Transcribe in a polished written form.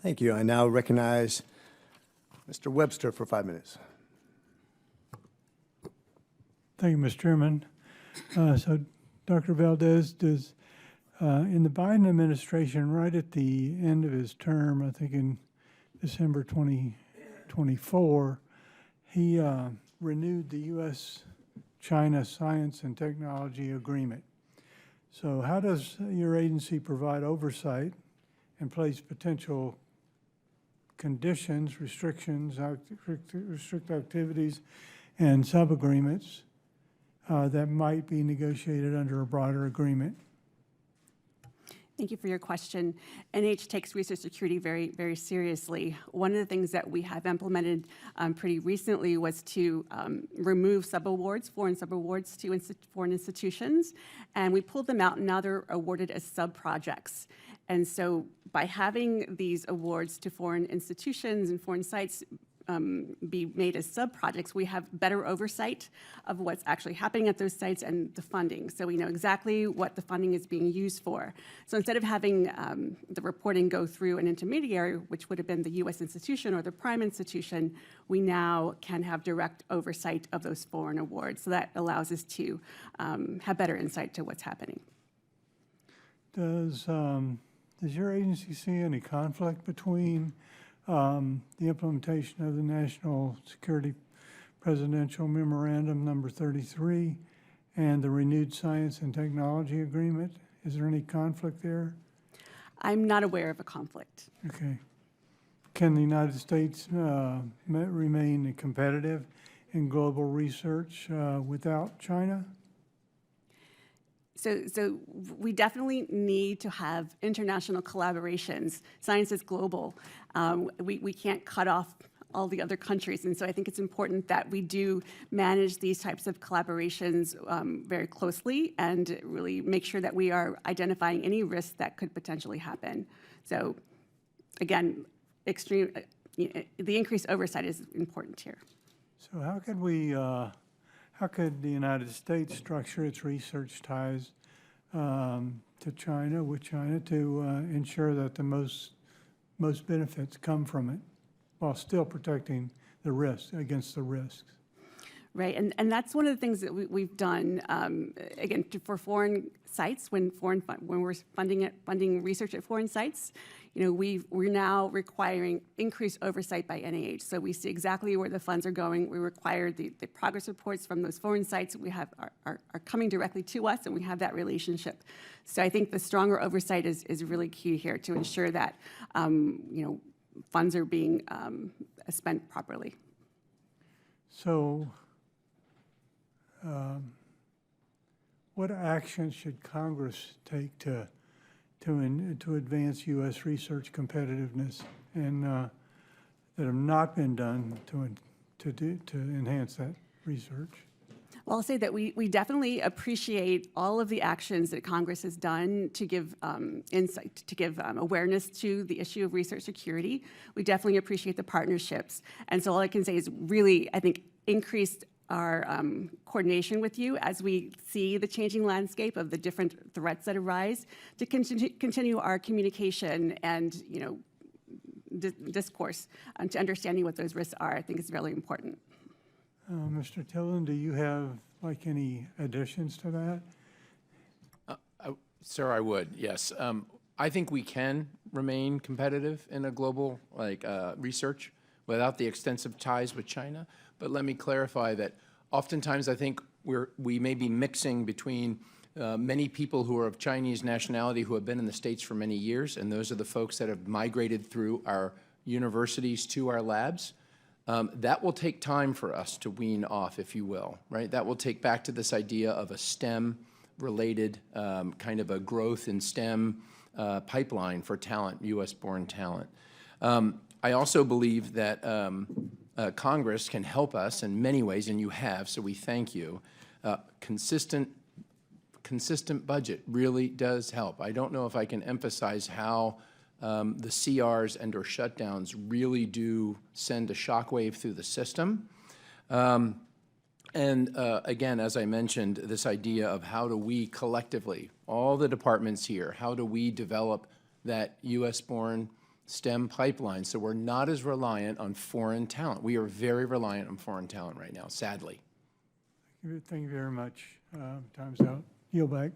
Thank you. I now recognize Mr. Webster for 5 minutes. Thank you, Mr. Chairman. So, Dr. Valdez, does in the Biden administration, right at the end of his term, I think in December 2024, he renewed the U.S.-China Science and Technology Agreement. So how does your agency provide oversight and place potential conditions, restrictions, restrict activities, and sub-agreements that might be negotiated under a broader agreement? Thank you for your question. NIH takes research security very, very seriously. One of the things that we have implemented pretty recently was to remove subawards, foreign subawards to foreign institutions, and we pulled them out, and now they're awarded as sub-projects. And so by having these awards to foreign institutions and foreign sites be made as sub-projects, we have better oversight of what's actually happening at those sites and the funding. So we know exactly what the funding is being used for. So instead of having the reporting go through an intermediary, which would have been the U.S. institution or the prime institution, we now can have direct oversight of those foreign awards. So that allows us to have better insight to what's happening. Does your agency see any conflict between the implementation of the National Security Presidential Memorandum number 33 and the renewed Science and Technology Agreement? Is there any conflict there? I'm not aware of a conflict. Okay. Can the United States remain competitive in global research without China? So we definitely need to have international collaborations. Science is global. We can't cut off all the other countries, and so I think it's important that we do manage these types of collaborations very closely and really make sure that we are identifying any risks that could potentially happen. So again, the increased oversight is important here. So how could we how could the United States structure its research ties to China, with China, to ensure that the most benefits come from it, while still protecting the risks against the risks? Right, and that's one of the things that we've done. Again, for foreign sites, when we're funding research at foreign sites, you know, we're now requiring increased oversight by NIH. So we see exactly where the funds are going. We require the progress reports from those foreign sites. We have are coming directly to us, and we have that relationship. So I think the stronger oversight is really key here to ensure that you know, funds are being spent properly. So, what action should Congress take to advance U.S. research competitiveness, and that have not been done to enhance that research? Well, I'll say that we definitely appreciate all of the actions that Congress has done to give insight, to give awareness to the issue of research security. We definitely appreciate the partnerships. And so all I can say is really, I think, increased our coordination with you as we see the changing landscape of the different threats that arise, to continue our communication and, you know, discourse to understanding what those risks are. I think is really important. Mr. Tilden, do you have like any additions to that? Sir, I would, yes. I think we can remain competitive in a global research without the extensive ties with China. But let me clarify that oftentimes I think we may be mixing between many people who are of Chinese nationality who have been in the States for many years, and those are the folks that have migrated through our universities to our labs. That will take time for us to wean off, if you will, right? That will take back to this idea of a STEM-related kind of a growth in STEM pipeline for talent, U.S.-born talent. I also believe that Congress can help us in many ways, and you have, so we thank you. Consistent budget really does help. I don't know if I can emphasize how the CRs and or shutdowns really do send a shockwave through the system. Again, as I mentioned, this idea of how do we collectively, all the departments here, how do we develop that U.S.-born STEM pipeline, so we're not as reliant on foreign talent. We are very reliant on foreign talent right now, sadly. Thank you very much. Time's out. Yield back.